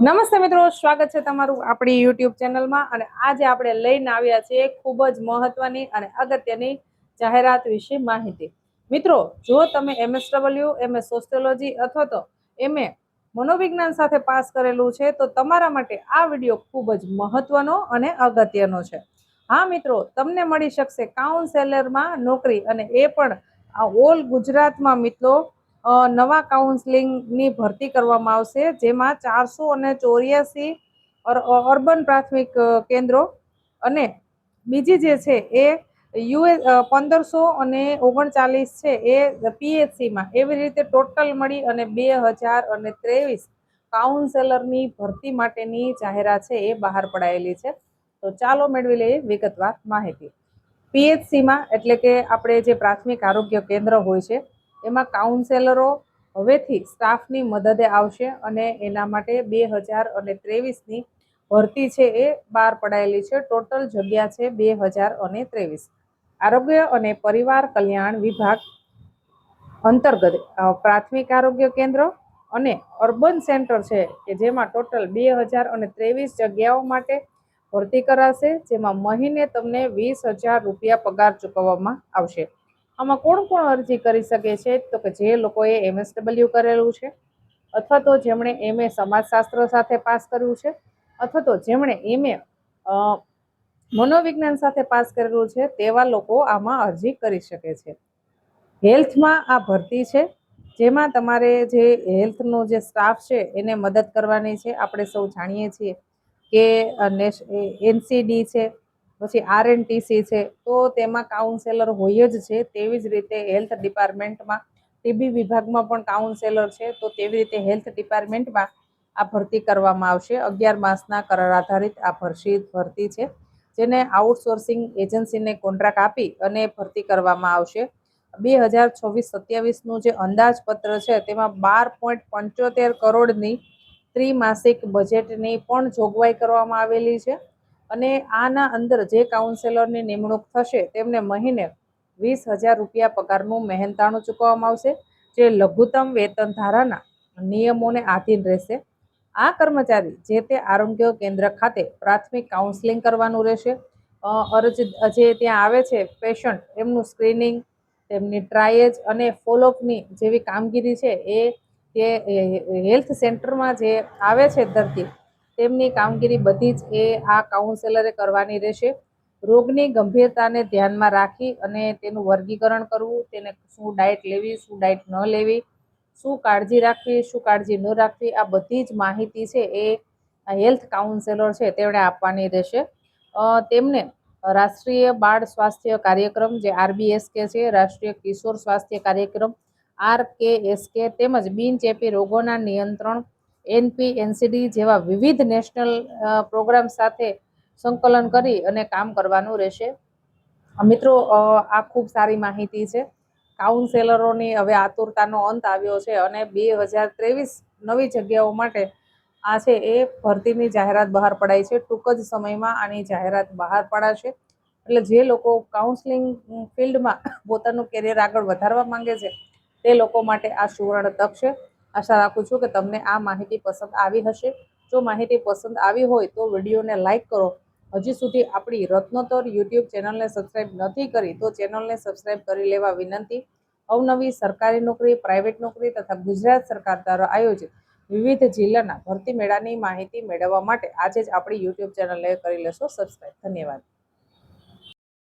નમસ્તે મિત્રો, સ્વાગત છે તમારું આપણી યુટ્યુબ ચેનલમાં. અને આજે આપણે લઈને આવ્યા છીએ ખૂબ જ મહત્વની અને અગત્યની જાહેરાત વિશે માહિતી. મિત્રો, જો તમે MSW, MS સોશિયોલોજી અથવા તો MA મનોવિજ્ઞાન સાથે પાસ કરેલું છે તો તમારા માટે આ વિડીયો ખૂબ જ મહત્વનો અને અગત્યનો છે. હા મિત્રો, તમને મળી શકશે કાઉન્સેલરમાં નોકરી, અને એ પણ ઓલ ગુજરાતમાં. મિત્રો, નવા કાઉન્સેલિંગની ભરતી કરવામાં આવશે, જેમાં 484 અર્બન પ્રાથમિક કેન્દ્રો અને બીજી જે છે એ US 1539 છે એ PHCમાં. એવી રીતે ટોટલ મળી અને 2023 કાઉન્સેલરની ભરતી માટેની જાહેરાત છે એ બહાર પડાયેલી છે. તો ચાલો મેળવી લઈએ વિગતવાર માહિતી. PHCમાં એટલે કે આપણે જે પ્રાથમિક આરોગ્ય કેન્દ્ર હોય છે એમાં કાઉન્સેલરો હવેથી સ્ટાફની મદદે આવશે, અને એના માટે 2023ની ભરતી છે એ બહાર પડાયેલી છે. ટોટલ જગ્યા છે 2023. આરોગ્ય અને પરિવાર કલ્યાણ વિભાગ અંતર્ગત પ્રાથમિક આરોગ્ય કેન્દ્ર અને અર્બન સેન્ટર છે કે જેમાં ટોટલ 2023 જગ્યાઓ માટે ભરતી કરાશે, જેમાં મહિને તમને 20,000 રૂપિયા પગાર ચૂકવવામાં આવશે. આમાં કોણ કોણ અરજી કરી શકે છે? તો કે જે લોકોએ MSW કરેલું છે, અથવા તો જેમણે MA સમાજશાસ્ત્ર સાથે પાસ કર્યું છે, અથવા તો જેમણે MA મનોવિજ્ઞાન સાથે પાસ કરેલું છે, તેવા લોકો આમાં અરજી કરી શકે છે. હેલ્થમાં આ ભરતી છે, જેમાં તમારે જે હેલ્થનો જે સ્ટાફ છે એને મદદ કરવાની છે. આપણે સૌ જાણીએ છીએ કે NCD છે, પછી RNTC છે, તો તેમાં કાઉન્સેલર હોય જ છે. તેવી જ રીતે હેલ્થ ડિપાર્ટમેન્ટમાં TB વિભાગમાં પણ કાઉન્સેલર છે, તો તેવી રીતે હેલ્થ ડિપાર્ટમેન્ટમાં આ ભરતી કરવામાં આવશે. 11 માસના કરાર આધારિત આ ભરતી છે, જેને આઉટસોર્સિંગ એજન્સીને કોન્ટ્રાક્ટ આપી અને ભરતી કરવામાં આવશે. 2026-27નું જે અંદાજપત્ર છે તેમાં 12.75 કરોડની ત્રિમાસિક બજેટની પણ જોગવાઈ કરવામાં આવેલી છે. અને આના અંદર જે કાઉન્સેલરની નિમણૂક થશે તેમને મહિને 20,000 રૂપિયા પગારનું મહેનતાણું ચૂકવવામાં આવશે, જે લઘુત્તમ વેતન ધારાના નિયમોને આધીન રહેશે. આ કર્મચારી જે તે આરોગ્ય કેન્દ્ર ખાતે પ્રાથમિક કાઉન્સેલિંગ કરવાનું રહેશે. જે ત્યાં આવે છે પેશન્ટ, એમનું સ્ક્રીનિંગ, તેમની ટ્રાયજ અને ફોલોઅપની જેવી કામગીરી છે એ હેલ્થ સેન્ટરમાં જે આવે છે દર્દી, તેમની કામગીરી બધી જ આ કાઉન્સેલરે કરવાની રહેશે. રોગની ગંભીરતાને ધ્યાનમાં રાખી અને તેનું વર્ગીકરણ કરવું, તેને શું ડાયટ લેવી, શું ડાયટ ન લેવી, શું કાળજી રાખવી, શું કાળજી ન રાખવી, આ બધી જ માહિતી છે એ હેલ્થ કાઉન્સેલર છે તેમણે આપવાની રહેશે. તેમને રાષ્ટ્રીય બાળ સ્વાસ્થ્ય કાર્યક્રમ જે RBSK છે, રાષ્ટ્રીય કિશોર સ્વાસ્થ્ય કાર્યક્રમ RKSK, તેમજ બિનચેપી રોગોના નિયંત્રણ NPNCD જેવા વિવિધ નેશનલ પ્રોગ્રામ સાથે સંકલન કરી અને કામ કરવાનું રહેશે. મિત્રો, આ ખૂબ સારી માહિતી છે. કાઉન્સેલરોની હવે આતુરતાનો અંત આવ્યો છે, અને 2023 નવી જગ્યાઓ માટે આ છે એ ભરતીની જાહેરાત બહાર પડાઈ છે. ટૂંક જ સમયમાં આની જાહેરાત બહાર પડાશે. એટલે જે લોકો કાઉન્સેલિંગ ફિલ્ડમાં પોતાનું કેરિયર આગળ વધારવા માંગે છે તે લોકો માટે આ સુવર્ણ તક છે. આશા રાખું છું કે તમને આ માહિતી પસંદ આવી હશે. જો માહિતી પસંદ આવી હોય તો વિડીયોને લાઈક કરો. હજી સુધી આપણી રત્નોત્તર યુટ્યુબ ચેનલને સબસ્ક્રાઈબ નથી કરી તો ચેનલને સબસ્ક્રાઈબ કરી લેવા વિનંતી. અવનવી સરકારી નોકરી, પ્રાઇવેટ નોકરી તથા ગુજરાત સરકાર દ્વારા આયોજિત વિવિધ જિલ્લાના ભરતી મેળાની માહિતી મેળવવા માટે આજે જ આપણી યુટ્યુબ ચેનલને કરી લેશો સબસ્ક્રાઈબ. ધન્યવાદ.